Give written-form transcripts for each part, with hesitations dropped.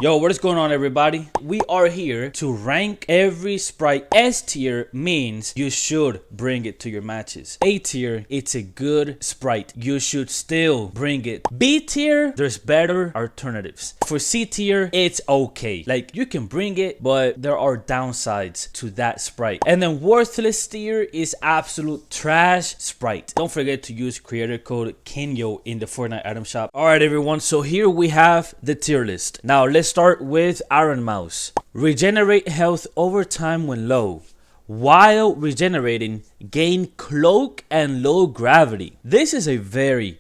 Yo, what is going on, everybody? We are here to rank every sprite. S tier means you should bring it to your matches. A tier, it's a good sprite. You should still bring it. B tier, there's better alternatives. For C tier, it's okay. Like, you can bring it, but there are downsides to that sprite. And then worthless tier is absolute trash sprite. Don't forget to use creator code Kinyo in the Fortnite item shop. Alright, everyone, so here we have the tier list. Now, let's start with Iron Mouse. Regenerate health over time when low. While regenerating, gain cloak and low gravity. This is a very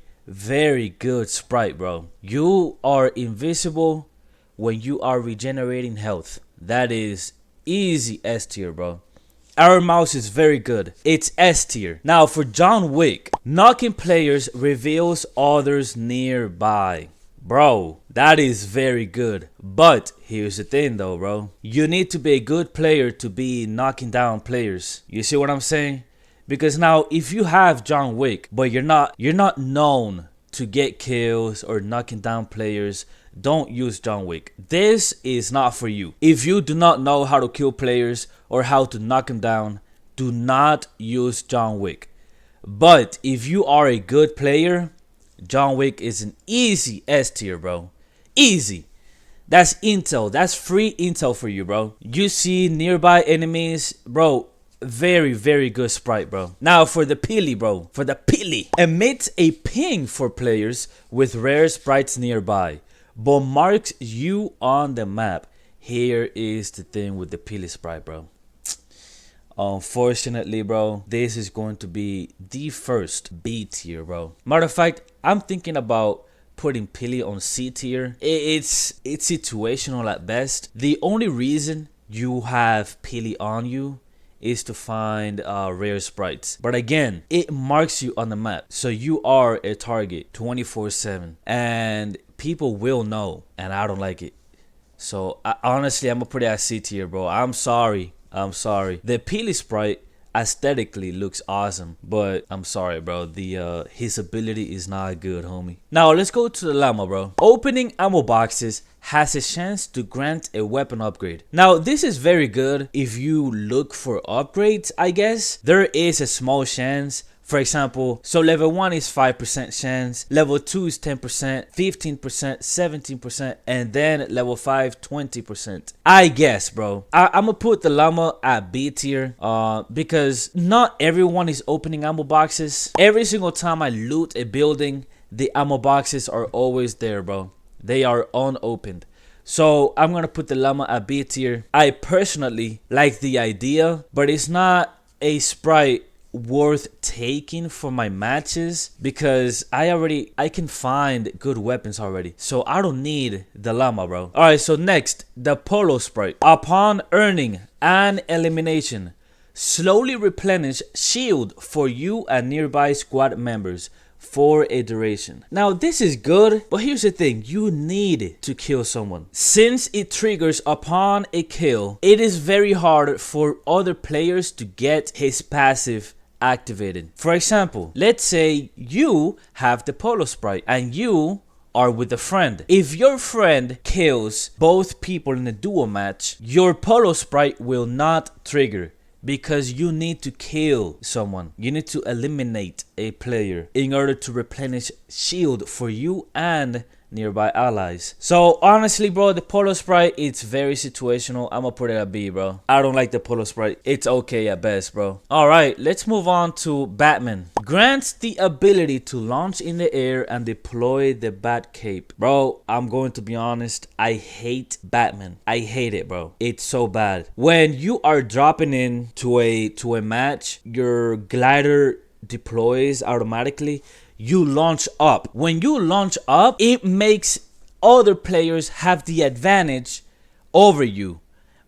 good sprite, bro. You are invisible when you are regenerating health. That is easy S tier, bro. Iron Mouse is very good. It's S tier. Now for John Wick, knocking players reveals others nearby. Bro, that is very good. But here's the thing though, bro. You need to be a good player to be knocking down players. You see what I'm saying? Because now if you have John Wick, but you're not known to get kills or knocking down players, don't use John Wick. This is not for you. If you do not know how to kill players or how to knock them down, do not use John Wick. But if you are a good player, John Wick is an easy S tier, bro. Easy. That's intel. That's free intel for you, bro. You see nearby enemies, bro. Very good sprite, bro. Now for the Pili, bro. For the Pili. Emits a ping for players with rare sprites nearby, but marks you on the map. Here is the thing with the Pili sprite, bro. Unfortunately, bro, this is going to be the first B tier, bro. Matter of fact, I'm thinking about putting Pili on C tier. It's situational at best. The only reason you have Pili on you is to find rare sprites. But again, it marks you on the map. So you are a target 24/7. And people will know. And I don't like it. So honestly, I'm going to put it at C tier, bro. I'm sorry. The Pili sprite aesthetically looks awesome, but I'm sorry, bro. His ability is not good, homie. Now let's go to the Llama, bro. Opening ammo boxes has a chance to grant a weapon upgrade. Now this is very good if you look for upgrades, I guess. There is a small chance. For example, so level 1 is 5% chance, level 2 is 10%, 15%, 17%, and then level 5, 20%. I guess, bro. I'm gonna put the Llama at B tier because not everyone is opening ammo boxes. Every single time I loot a building, the ammo boxes are always there, bro. They are unopened. So I'm gonna put the Llama at B tier. I personally like the idea, but it's not a sprite worth taking for my matches because I can find good weapons already, so I don't need the Llama, bro. Alright, so next, the Pollo sprite. Upon earning an elimination, slowly replenish shield for you and nearby squad members for a duration. Now this is good, but here's the thing. You need to kill someone. Since it triggers upon a kill, it is very hard for other players to get his passive activated. For example, let's say you have the Pollo sprite and you are with a friend. If your friend kills both people in a duo match, your Pollo sprite will not trigger because you need to kill someone. You need to eliminate a player in order to replenish shield for you and nearby allies. So honestly, bro, the Pollo sprite, it's very situational. I'm gonna put it at B, bro. I don't like the Pollo sprite. It's okay at best, bro. Alright, let's move on to Batman. Grants the ability to launch in the air and deploy the bat cape. Bro, I'm going to be honest, I hate Batman. I hate it, bro. It's so bad. When you are dropping in to a match, your glider deploys automatically. You launch up. When you launch up, it makes other players have the advantage over you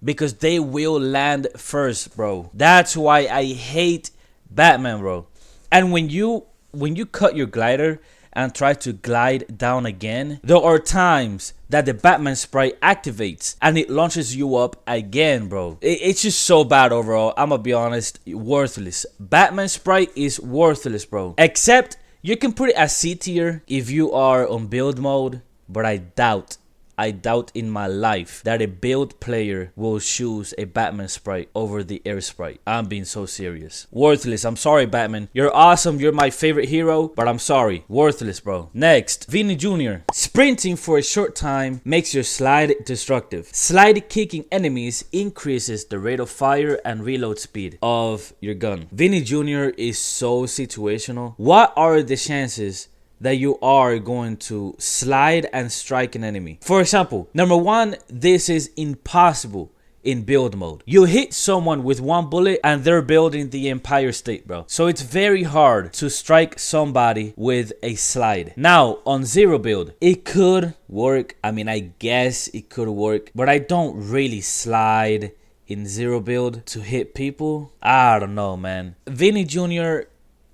because they will land first, bro. That's why I hate Batman, bro. And when you cut your glider and try to glide down again, there are times that the Batman sprite activates and it launches you up again, bro. It's just so bad overall. I'm gonna be honest, worthless. Batman sprite is worthless, bro. Except you can put it as C tier if you are on build mode, but I doubt I doubt in my life that a build player will choose a Batman sprite over the air sprite. I'm being so serious. Worthless. I'm sorry, Batman. You're awesome. You're my favorite hero, but I'm sorry. Worthless, bro. Next, Vinnie Jr. Sprinting for a short time makes your slide destructive. Slide kicking enemies increases the rate of fire and reload speed of your gun. Vinnie Jr. is so situational. What are the chances that you are going to slide and strike an enemy? For example, number one, this is impossible in build mode. You hit someone with one bullet and they're building the Empire State, bro. So it's very hard to strike somebody with a slide. Now, on zero build, it could work. I mean, I guess it could work, but I don't really slide in zero build to hit people. I don't know, man. Vinnie Jr.,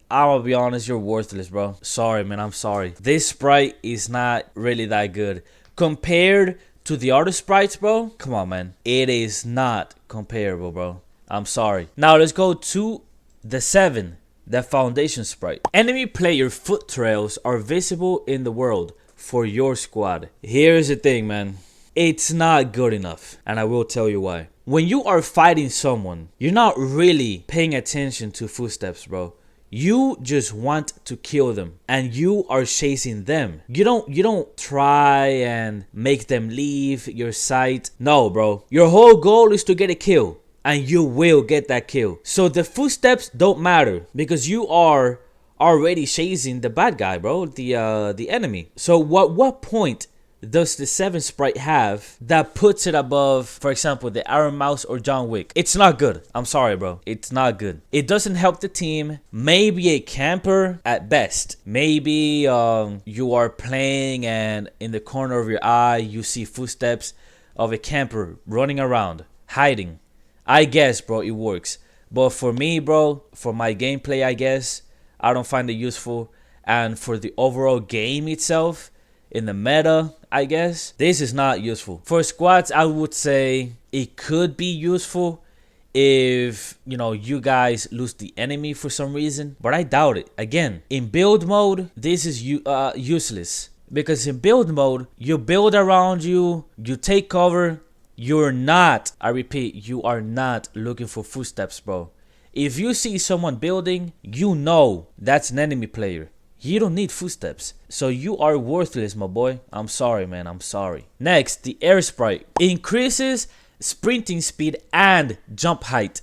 I'll be honest, you're worthless, bro. Sorry, man, I'm sorry. This sprite is not really that good. Compared to the other sprites, bro, come on, man. It is not comparable, bro. I'm sorry. Now, let's go to the 7, the Foundation Sprite. Enemy player foot trails are visible in the world for your squad. Here's the thing, man. It's not good enough, and I will tell you why. When you are fighting someone, you're not really paying attention to footsteps, bro. You just want to kill them and you are chasing them. You don't try and make them leave your sight. No, bro. Your whole goal is to get a kill and you will get that kill. So the footsteps don't matter because you are already chasing the bad guy, bro, the enemy. So what point does the 7 sprite have that puts it above, for example, the Iron Mouse or John Wick? It's not good. I'm sorry, bro. It's not good. It doesn't help the team. Maybe a camper at best. Maybe you are playing and in the corner of your eye you see footsteps of a camper running around, hiding. I guess, bro, it works. But for me, bro, for my gameplay, I guess, I don't find it useful. And for the overall game itself, in the meta, I guess, this is not useful. For squads, I would say it could be useful if, you know, you guys lose the enemy for some reason, but I doubt it. Again, in build mode, this is useless because in build mode, you build around you, you take cover. You're not, I repeat, you are not looking for footsteps, bro. If you see someone building, you know that's an enemy player. You don't need footsteps. So you are worthless, my boy. I'm sorry, man. I'm sorry. Next, the air sprite increases sprinting speed and jump height.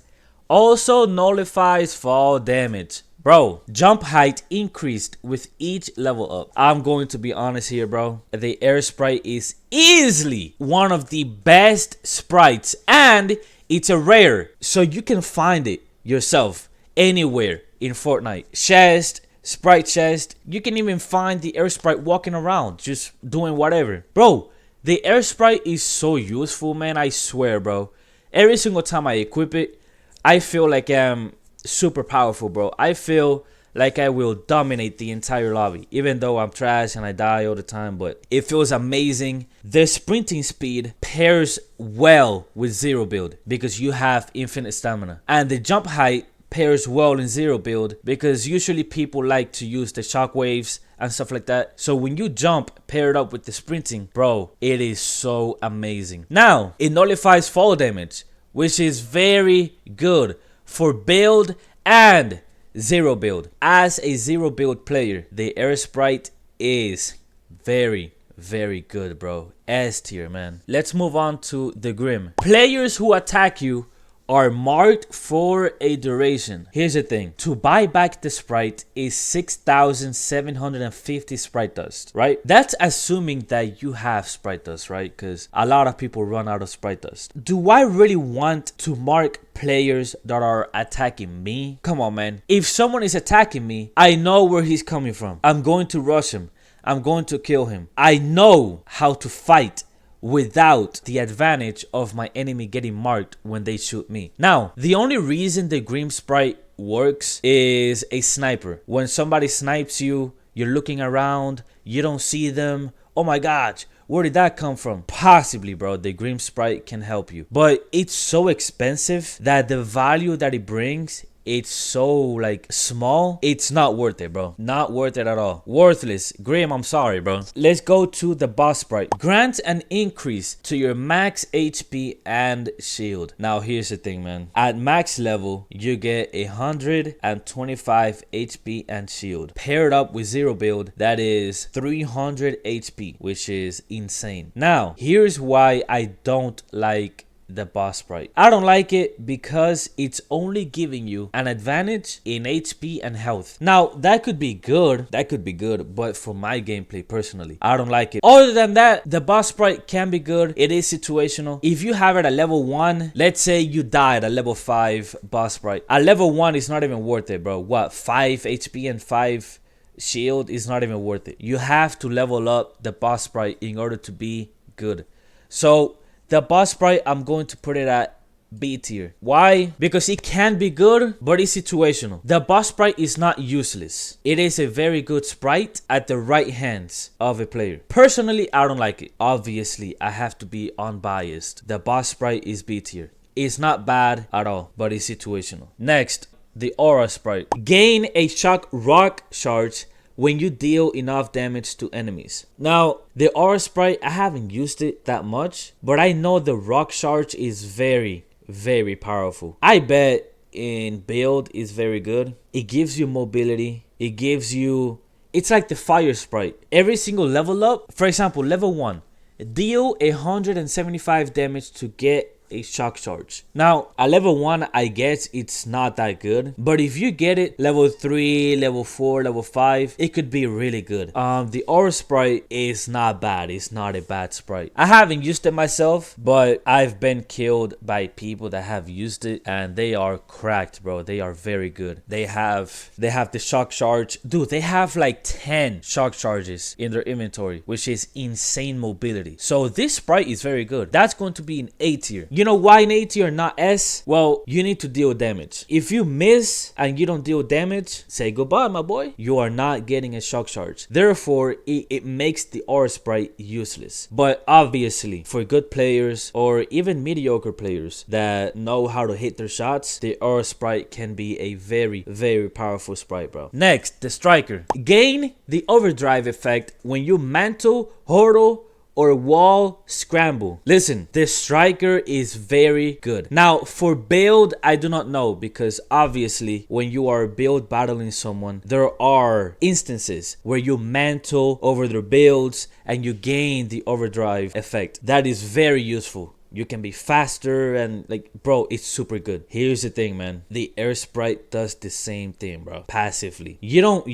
Also nullifies fall damage. Bro, jump height increased with each level up. I'm going to be honest here, bro. The air sprite is easily one of the best sprites and it's a rare. So you can find it yourself anywhere in Fortnite. Chest, sprite chest, you can even find the air sprite walking around just doing whatever. Bro, the air sprite is so useful, man. I swear, bro. Every single time I equip it, I feel like I'm super powerful, bro. I feel like I will dominate the entire lobby, even though I'm trash and I die all the time, but it feels amazing. The sprinting speed pairs well with zero build because you have infinite stamina, and the jump height pairs well in zero build because usually people like to use the shockwaves and stuff like that. So when you jump paired up with the sprinting, bro, it is so amazing. Now, it nullifies fall damage, which is very good for build and zero build. As a zero build player, the air sprite is very, very good, bro. S tier, man. Let's move on to the Grim. Players who attack you are marked for a duration. Here's the thing. To buy back the sprite is 6,750 sprite dust, right? That's assuming that you have sprite dust, right? Because a lot of people run out of sprite dust. Do I really want to mark players that are attacking me? Come on, man. If someone is attacking me, I know where he's coming from. I'm going to rush him. I'm going to kill him. I know how to fight without the advantage of my enemy getting marked when they shoot me. Now, the only reason the Grim Sprite works is a sniper. When somebody snipes you, you're looking around, you don't see them. Oh my gosh, where did that come from? Possibly, bro, the Grim Sprite can help you. But it's so expensive that the value that it brings it's so like small, it's not worth it, bro. Not worth it at all. Worthless. Grim, I'm sorry, bro. Let's go to the boss sprite. Grant an increase to your max HP and shield. Now here's the thing, man. At max level, you get 125 HP and shield. Paired up with zero build, that is 300 HP, which is insane. Now here's why I don't like the boss sprite. I don't like it because it's only giving you an advantage in HP and health. Now that could be good, but for my gameplay personally, I don't like it. Other than that, the boss sprite can be good. It is situational. If you have it at level 1, let's say you died at level 5 boss sprite. At level 1, it's not even worth it, bro. What, 5 HP and 5 shield is not even worth it. You have to level up the boss sprite in order to be good. So the boss sprite, I'm going to put it at B tier. Why? Because it can be good, but it's situational. The boss sprite is not useless. It is a very good sprite at the right hands of a player. Personally, I don't like it. Obviously, I have to be unbiased. The boss sprite is B tier. It's not bad at all, but it's situational. Next, the aura sprite. Gain a shock rock charge when you deal enough damage to enemies. Now, the aura sprite, I haven't used it that much, but I know the rock charge is very, very powerful. I bet in build is very good. It gives you mobility. It gives you... It's like the fire sprite. Every single level up, for example, level 1, deal 175 damage to get a shock charge. Now at level 1, I guess it's not that good, but if you get it level 3, level 4, level 5, it could be really good. The aura sprite is not bad. It's not a bad sprite. I haven't used it myself, but I've been killed by people that have used it and they are cracked, bro. They are very good. They have the shock charge. Dude, they have like 10 shock charges in their inventory, which is insane mobility. So this sprite is very good. That's going to be an A tier. You know why an A tier, not S? Well, you need to deal damage. If you miss and you don't deal damage, say goodbye, my boy. You are not getting a shock charge. Therefore, it makes the aura sprite useless. But obviously, for good players or even mediocre players that know how to hit their shots, the aura sprite can be a very, very powerful sprite, bro. Next, the striker. Gain the overdrive effect when you mantle, hurdle, or wall scramble. Listen, the striker is very good. Now for build, I do not know, because obviously when you are build battling someone, there are instances where you mantle over their builds and you gain the overdrive effect. That is very useful. You can be faster and like, bro, it's super good. Here's the thing, man. The air sprite does the same thing, bro. Passively. You don't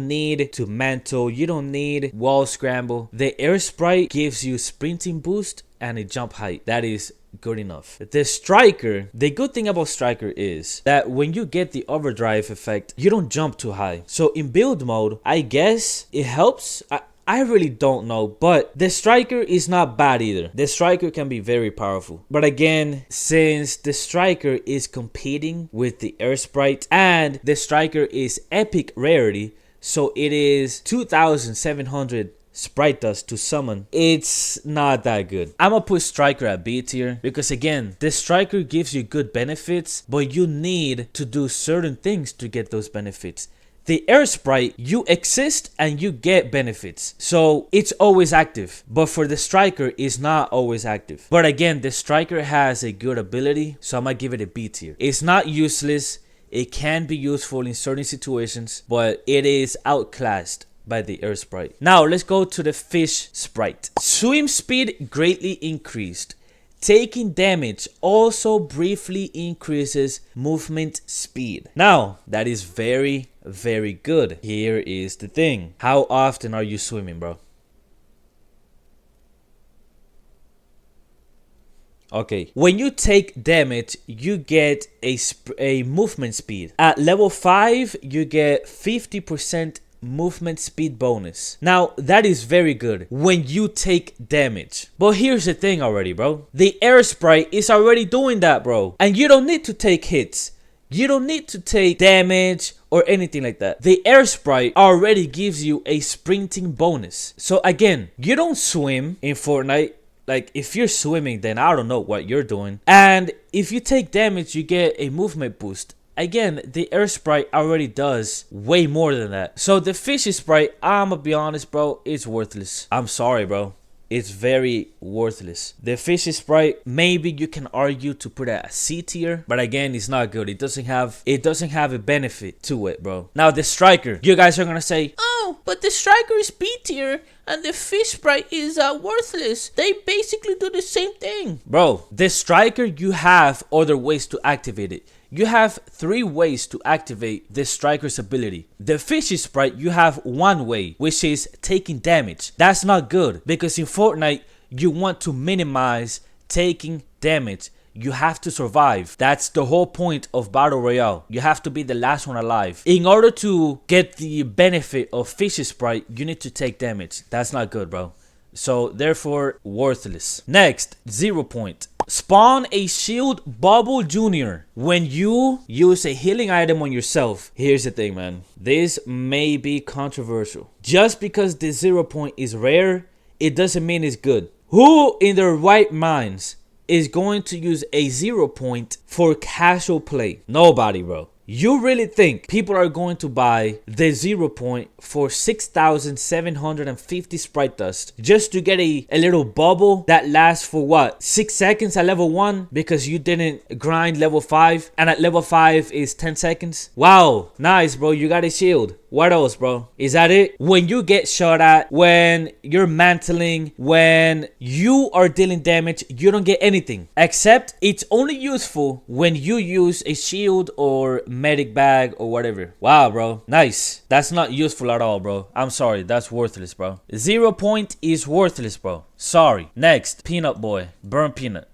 need to mantle. You don't need wall scramble. The air sprite gives you sprinting boost and a jump height. That is good enough. The striker, the good thing about striker is that when you get the overdrive effect, you don't jump too high. So in build mode, I guess it helps. I really don't know, but the striker is not bad either. The striker can be very powerful. But again, since the striker is competing with the air sprite and the striker is epic rarity, so it is 2,700 sprite dust to summon, it's not that good. I'm gonna put striker at B tier because again, the striker gives you good benefits, but you need to do certain things to get those benefits. The air sprite, you exist and you get benefits, so it's always active. But for the striker, it's not always active. But again, the striker has a good ability, so I'm gonna give it a B tier. It's not useless. It can be useful in certain situations, but it is outclassed by the air sprite. Now let's go to the fish sprite. Swim speed greatly increased. Taking damage also briefly increases movement speed. Now, that is very, very good. Here is the thing. How often are you swimming, bro? Okay, when you take damage, you get a movement speed. At level 5, you get 50% movement speed bonus. Now that is very good when you take damage, but here's the thing already, bro. The air sprite is already doing that, bro, and you don't need to take hits. You don't need to take damage or anything like that. The air sprite already gives you a sprinting bonus. So again, you don't swim in Fortnite. Like, if you're swimming, then I don't know what you're doing. And if you take damage, you get a movement boost. again, the air sprite already does way more than that. So the fishy sprite, I'm gonna be honest, bro, it's worthless. I'm sorry, bro. It's very worthless. The fishy sprite, maybe you can argue to put it at C tier, but again, it's not good. It doesn't have a benefit to it, bro. Now the striker, you guys are gonna say, oh, but the striker is B tier and the fish sprite is worthless. They basically do the same thing. Bro, the striker, you have other ways to activate it. You have 3 ways to activate the striker's ability. The fishy sprite, you have 1 way, which is taking damage. That's not good because in Fortnite, you want to minimize taking damage. You have to survive. That's the whole point of Battle Royale. You have to be the last one alive. In order to get the benefit of fishy sprite, you need to take damage. That's not good, bro. So therefore, worthless. Next, 0 point. Spawn a shield bubble junior when you use a healing item on yourself. Here's the thing, man. This may be controversial. Just because the 0 point is rare, it doesn't mean it's good. Who in their right minds is going to use a 0 point for casual play? Nobody, bro. You really think people are going to buy the 0 point for 6,750 sprite dust just to get a little bubble that lasts for what? 6 seconds at level 1 because you didn't grind level 5 and at level 5 is 10 seconds? Wow, nice, bro. You got a shield. What else, bro? Is that it? When you get shot at, when you're mantling, when you are dealing damage, you don't get anything. Except it's only useful when you use a shield or medic bag or whatever. Wow, bro. Nice. That's not useful at all, bro. I'm sorry. That's worthless, bro. 0 point is worthless, bro. Sorry. Next, Peanut Boy. Burn Peanut.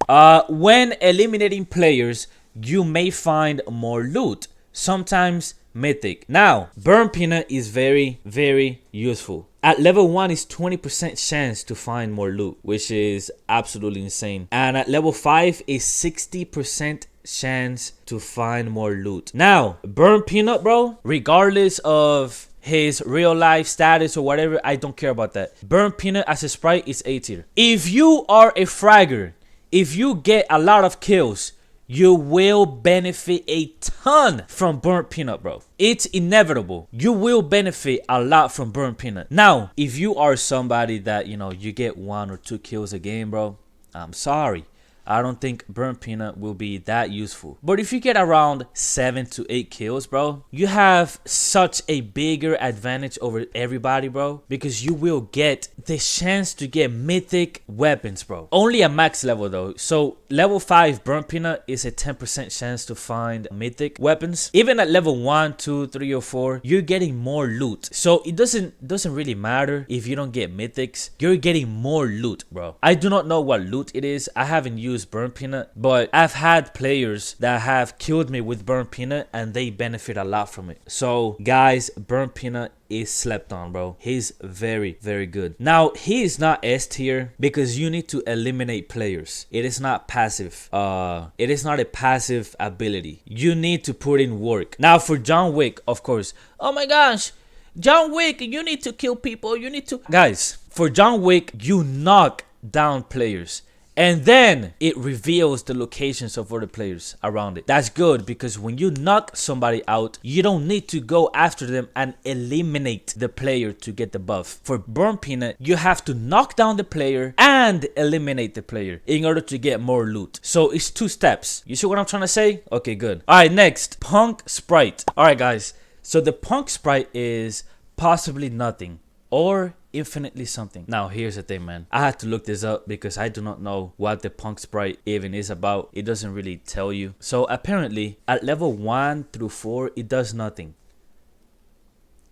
When eliminating players, you may find more loot. Sometimes mythic. Now, Burn Peanut is very, very useful. At level 1 is 20% chance to find more loot, which is absolutely insane. And at level 5 is 60% chance to find more loot. Now, Burn Peanut, bro, regardless of his real life status or whatever, I don't care about that. Burn Peanut as a sprite is A tier. If you are a fragger, if you get a lot of kills, you will benefit a ton from Burnt Peanut, bro. It's inevitable. You will benefit a lot from Burnt Peanut. Now, if you are somebody that, you get 1 or 2 kills a game, bro, I'm sorry. I don't think Burnt Peanut will be that useful. But if you get around 7 to 8 kills, bro, you have such a bigger advantage over everybody, bro, because you will get the chance to get mythic weapons, bro. Only at max level, though. So level 5 Burnt Peanut is a 10% chance to find mythic weapons. Even at level 1, 2, 3, or 4, you're getting more loot. So it doesn't really matter if you don't get mythics. You're getting more loot, bro. I do not know what loot it is. I haven't used Burnt Peanut, but I've had players that have killed me with Burnt Peanut and they benefit a lot from it. So guys, Burnt Peanut is slept on, bro. He's very, very good. Now, he is not S tier because you need to eliminate players. It is not passive. It is not a passive ability. You need to put in work. Now, for John Wick, of course. Oh my gosh, John Wick, you need to kill people. You need to... Guys, for John Wick, you knock down players. And then it reveals the locations of other players around it. That's good because when you knock somebody out, you don't need to go after them and eliminate the player to get the buff. For Burn Peanut, you have to knock down the player and eliminate the player in order to get more loot. So it's 2 steps. You see what I'm trying to say? Okay, good. All right, next, Punk Sprite. All right, guys. So the Punk Sprite is possibly nothing or infinitely something. Now here's the thing, man. I had to look this up because I do not know what the Punk Sprite even is about. It doesn't really tell you. So apparently at level 1 through 4 it does nothing.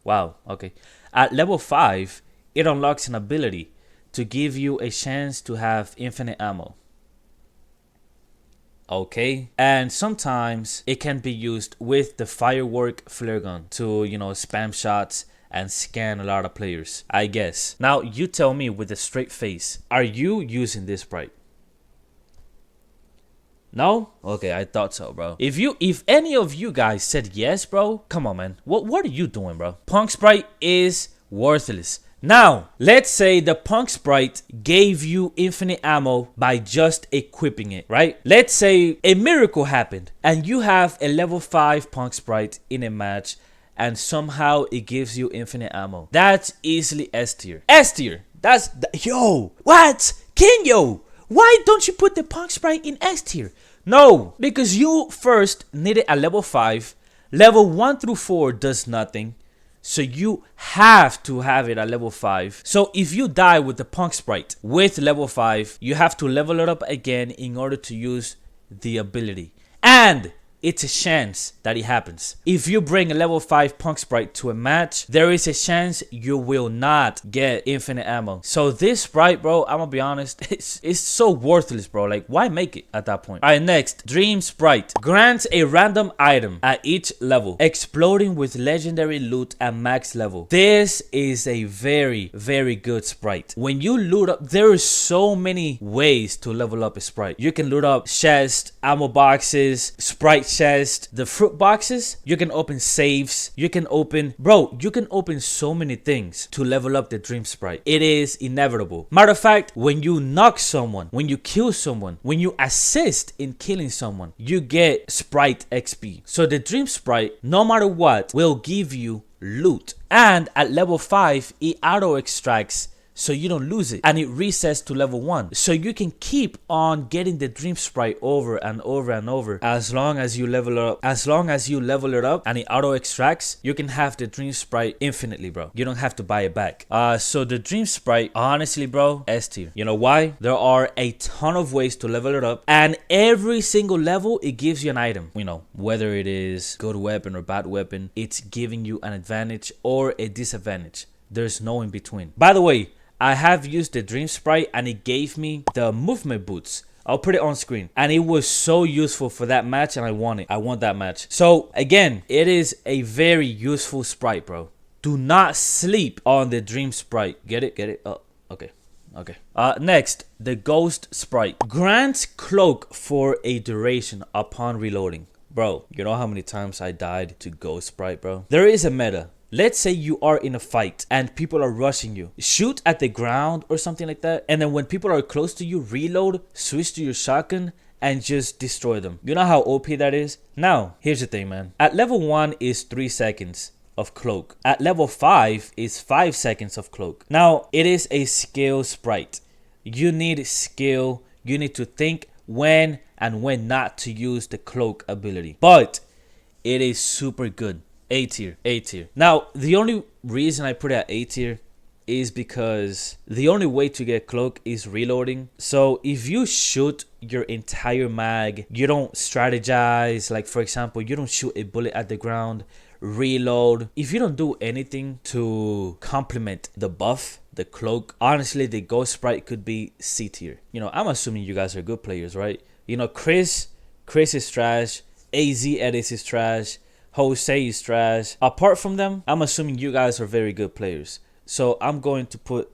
Wow, okay. At level 5 it unlocks an ability to give you a chance to have infinite ammo. Okay, and sometimes it can be used with the firework flare gun to, spam shots and scan a lot of players, I guess. Now you tell me with a straight face, are you using this sprite? No? Okay, I thought so, bro. If any of you guys said yes, bro, come on, man. What are you doing, bro? Punk Sprite is worthless. Now, let's say the punk sprite gave you infinite ammo by just equipping it, right? Let's say a miracle happened and you have a level 5 punk sprite in a match and somehow it gives you infinite ammo. That's easily S tier. S tier. Yo, what? Kinyo, why don't you put the punk sprite in S tier? No, because you first needed a level 5. Level 1 through 4 does nothing. So you have to have it at level 5. So if you die with the punk sprite with level 5, you have to level it up again in order to use the ability. And it's a chance that it happens. If you bring a level 5 punk sprite to a match, there is a chance you will not get infinite ammo. So this sprite, bro, I'm gonna be honest, it's so worthless, bro. Like, why make it at that point? All right, next, Dream Sprite grants a random item at each level, exploding with legendary loot at max level. This is a very, very good sprite. When you loot up, there are so many ways to level up a sprite. You can loot up chest, ammo boxes, sprite chest, the fruit boxes. You can open saves. You can open, bro, you can open so many things to level up the Dream Sprite. It is inevitable. Matter of fact, when you knock someone, when you kill someone, when you assist in killing someone, you get Sprite XP. So the Dream Sprite, no matter what, will give you loot. And at level 5, it auto extracts so you don't lose it, and it resets to level 1, so you can keep on getting the Dream Sprite over and over and over as long as you level it up. As long as you level it up and it auto extracts, you can have the Dream Sprite infinitely, bro. You don't have to buy it back. So the Dream Sprite, honestly, bro, S tier. You know why? There are a ton of ways to level it up, and every single level it gives you an item. You know, whether it is good weapon or bad weapon, it's giving you an advantage or a disadvantage. There's no in between. By the way, I have used the Dream Sprite and it gave me the movement boots. I'll put it on screen. And it was so useful for that match and I won it. I won that match. So again, it is a very useful sprite, bro. Do not sleep on the Dream Sprite. Get it? Get it? Oh, okay. Okay. Next, the Ghost Sprite. Grants cloak for a duration upon reloading. Bro, you know how many times I died to Ghost Sprite, bro? There is a meta. Let's say you are in a fight and people are rushing you. Shoot at the ground or something like that. And then when people are close to you, reload, switch to your shotgun, and just destroy them. You know how OP that is? Now, here's the thing, man. At level 1 is 3 seconds of cloak. At level 5 is 5 seconds of cloak. Now, it is a skill sprite. You need skill. You need to think when and when not to use the cloak ability. But it is super good. A tier, A tier. Now, the only reason I put it at A tier is because the only way to get cloak is reloading. So if you shoot your entire mag, you don't strategize. Like, for example, you don't shoot a bullet at the ground, reload. If you don't do anything to complement the buff, the cloak, honestly, the Ghost Sprite could be C tier. You know, I'm assuming you guys are good players, right? You know, Chris is trash. AZ Edis is trash. Jose is trash. Apart from them, I'm assuming you guys are very good players. So I'm going to put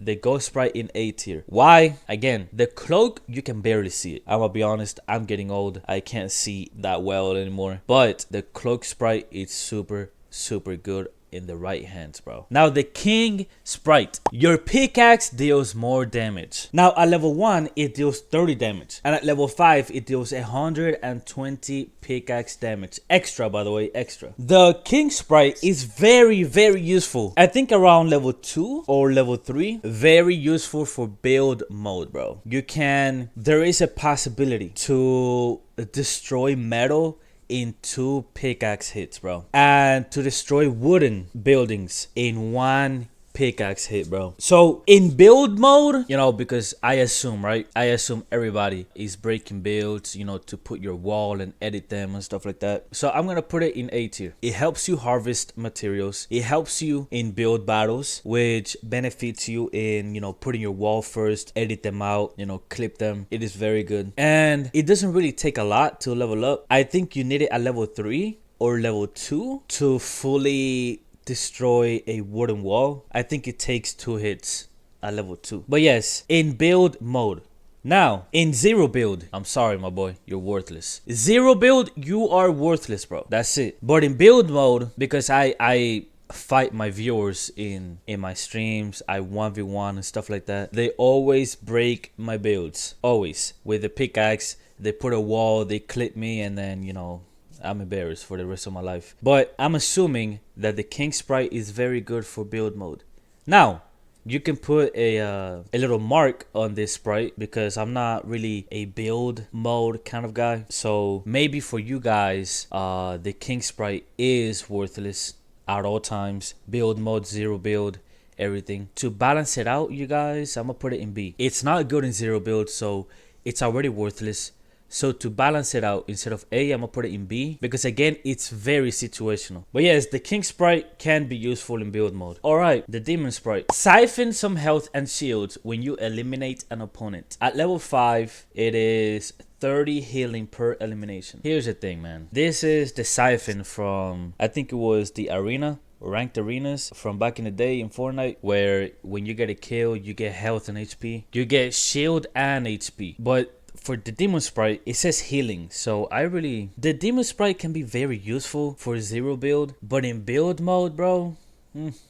the Ghost Sprite in A tier. Why? Again, the cloak, you can barely see it. I'm gonna be honest, I'm getting old. I can't see that well anymore. But the cloak sprite is super, super good in the right hands, bro. Now the King Sprite. Your pickaxe deals more damage. Now at level 1, it deals 30 damage. And at level 5, it deals 120 pickaxe damage. Extra, by the way, extra. The King Sprite is very, very useful. I think around level 2 or level 3. Very useful for build mode, bro. You can, there is a possibility to destroy metal in 2 pickaxe hits, bro, and to destroy wooden buildings in 1 pickaxe hit, bro. So in build mode, you know, because I assume, right, I assume everybody is breaking builds, you know, to put your wall and edit them and stuff like that. So I'm gonna put it in A tier. It helps you harvest materials. It helps you in build battles, which benefits you in, you know, putting your wall first, edit them out, you know, clip them. It is very good, and it doesn't really take a lot to level up. I think you need it at level 3 or level 2 to fully destroy a wooden wall. I think it takes 2 hits at level 2. But yes, in build mode. Now, in zero build, I'm sorry, my boy, you're worthless. Zero build, you are worthless, bro. That's it. But in build mode, because I fight my viewers in my streams. I 1v1 and stuff like that. They always break my builds, always. With the pickaxe, they put a wall, they clip me, and then, you know, I'm embarrassed for the rest of my life. But I'm assuming that the King Sprite is very good for build mode. Now, you can put a little mark on this sprite because I'm not really a build mode kind of guy. So maybe for you guys, the King Sprite is worthless at all times. Build mode, zero build, everything. To balance it out, you guys, I'm gonna put it in B. It's not good in zero build, so it's already worthless. So to balance it out, instead of A, I'm gonna put it in B because again, it's very situational. But yes, the King Sprite can be useful in build mode. Alright, the Demon Sprite. Siphon some health and shields when you eliminate an opponent. At level 5, it is 30 healing per elimination. Here's the thing, man. This is the Siphon from, I think it was the arena, ranked arenas from back in the day in Fortnite, where when you get a kill, you get health and HP. You get shield and HP. But for the Demon Sprite, it says healing. So the Demon Sprite can be very useful for zero build, but in build mode, bro,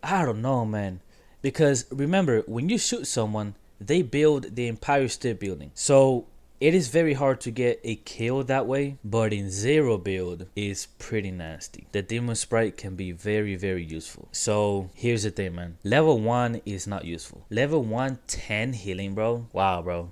I don't know, man. Because remember, when you shoot someone, they build the entire state building. So it is very hard to get a kill that way, but in zero build is pretty nasty. The Demon Sprite can be very, very useful. So here's the thing, man. Level 1 is not useful. Level 1, 10 healing, bro. Wow, bro.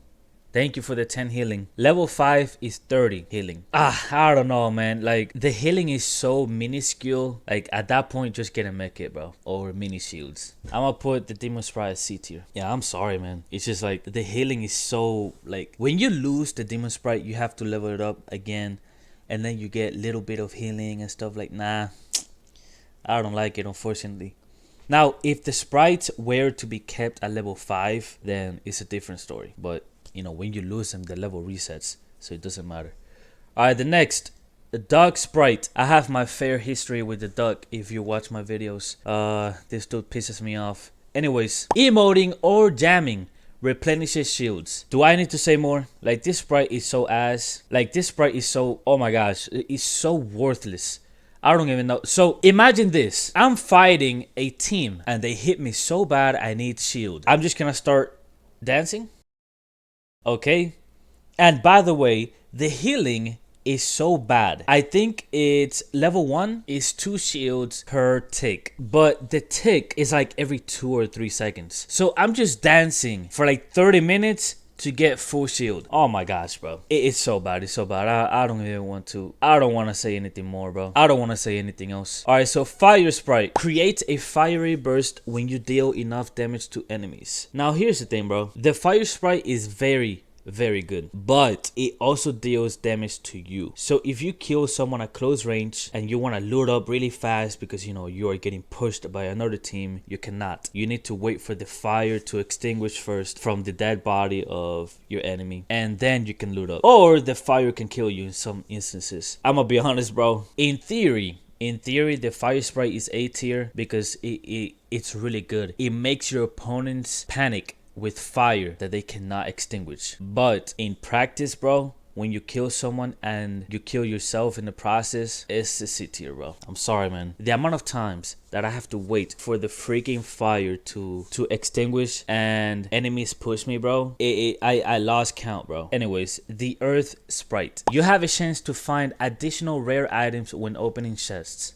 Thank you for the 10 healing. Level 5 is 30 healing. I don't know, man. Like, the healing is so minuscule. Like, at that point, just get a mech kit, bro. Or mini shields. I'm gonna put the Demon Sprite as C tier. Yeah, I'm sorry, man. It's just like, the healing is so, like, when you lose the Demon Sprite, you have to level it up again. And then you get a little bit of healing and stuff like, nah. I don't like it, unfortunately. Now, if the sprites were to be kept at level 5, then it's a different story. But you know, when you lose them, the level resets, so it doesn't matter. Alright, the next, the Dog Sprite. I have my fair history with the duck if you watch my videos. This dude pisses me off. Anyways, emoting or jamming replenishes shields. Do I need to say more? Like, this sprite is so ass. Like, this sprite is so, oh my gosh, it's so worthless. I don't even know. So imagine this. I'm fighting a team and they hit me so bad I need shield. I'm just gonna start dancing. Okay, and by the way, the healing is so bad. I think it's level 1 is 2 shields per tick, but the tick is like every 2 or 3 seconds. So I'm just dancing for like 30 minutes to get full shield. Oh my gosh, bro. It's so bad. It's so bad. I don't even want to. I don't want to say anything more, bro. I don't want to say anything else. Alright, so Fire Sprite. Create a fiery burst when you deal enough damage to enemies. Now, here's the thing, bro. The Fire Sprite is very good, but it also deals damage to you. So if you kill someone at close range and you want to loot up really fast because you know you are getting pushed by another team, you cannot. You need to wait for the fire to extinguish first from the dead body of your enemy, and then you can loot up, or the fire can kill you in some instances. I'm gonna be honest, bro. In theory, the Fire Sprite is A tier because it's really good. It makes your opponents panic with fire that they cannot extinguish. But in practice, bro, when you kill someone and you kill yourself in the process, it's a C tier, bro. I'm sorry, man. The amount of times that I have to wait for the freaking fire to extinguish and enemies push me, bro, I lost count, bro. Anyways, the Earth Sprite. You have a chance to find additional rare items when opening chests.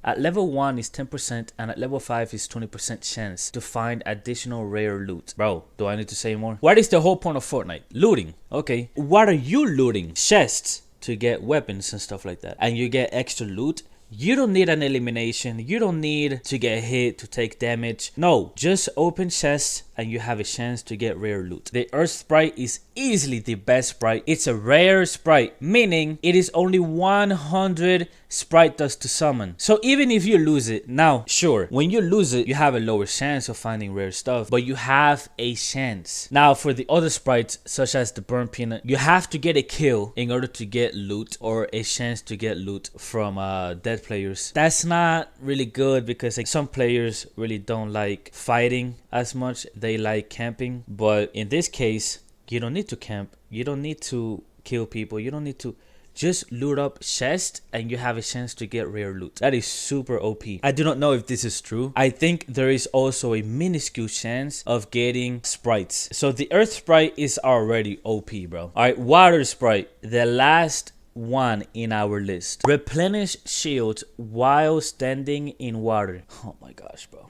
At level 1 is 10% and at level 5 is 20% chance to find additional rare loot. Bro, do I need to say more? What is the whole point of Fortnite? Looting. Okay. What are you looting? Chests to get weapons and stuff like that. And you get extra loot. You don't need an elimination. You don't need to get hit to take damage. No, just open chests and you have a chance to get rare loot. The Earth Sprite is easily the best sprite. It's a rare sprite, meaning it is only 100 sprite dust to summon. So even if you lose it, now sure, when you lose it, you have a lower chance of finding rare stuff, but you have a chance. Now for the other sprites, such as the Burn Peanut, you have to get a kill in order to get loot or a chance to get loot from dead players. That's not really good because like, some players really don't like fighting as much. They like camping, but in this case, you don't need to camp. You don't need to kill people. You don't need to just loot up chest and you have a chance to get rare loot. That is super OP. I do not know if this is true. I think there is also a minuscule chance of getting sprites. So the earth sprite is already OP, bro. All right, water sprite, the last one in our list. Replenish shields while standing in water. Oh my gosh, bro.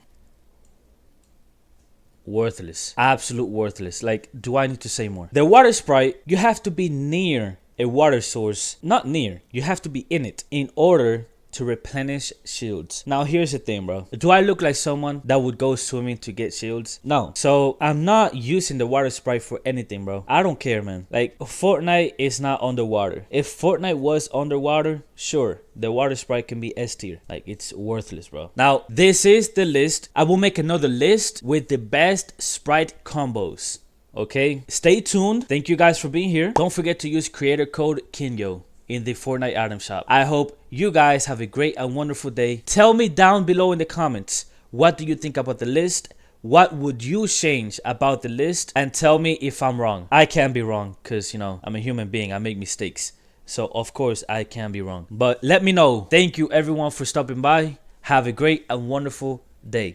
Worthless. Absolute worthless. Like, do I need to say more? The water sprite, you have to be near a water source. Not near. You have to be in it in order to replenish shields. Now here's the thing, bro. Do I look like someone that would go swimming to get shields? No. So I'm not using the water sprite for anything, bro. I don't care, man. Like, Fortnite is not underwater. If Fortnite was underwater, sure, the water sprite can be S tier. Like, it's worthless, bro. Now this is the list. I will make another list with the best sprite combos. Okay, stay tuned. Thank you guys for being here. Don't forget to use creator code Kinyo in the Fortnite item shop. I hope you guys have a great and wonderful day. Tell me down below in the comments, what do you think about the list? What would you change about the list? And tell me if I'm wrong. I can be wrong because, you know, I'm a human being. I make mistakes. So, of course, I can be wrong. But let me know. Thank you, everyone, for stopping by. Have a great and wonderful day.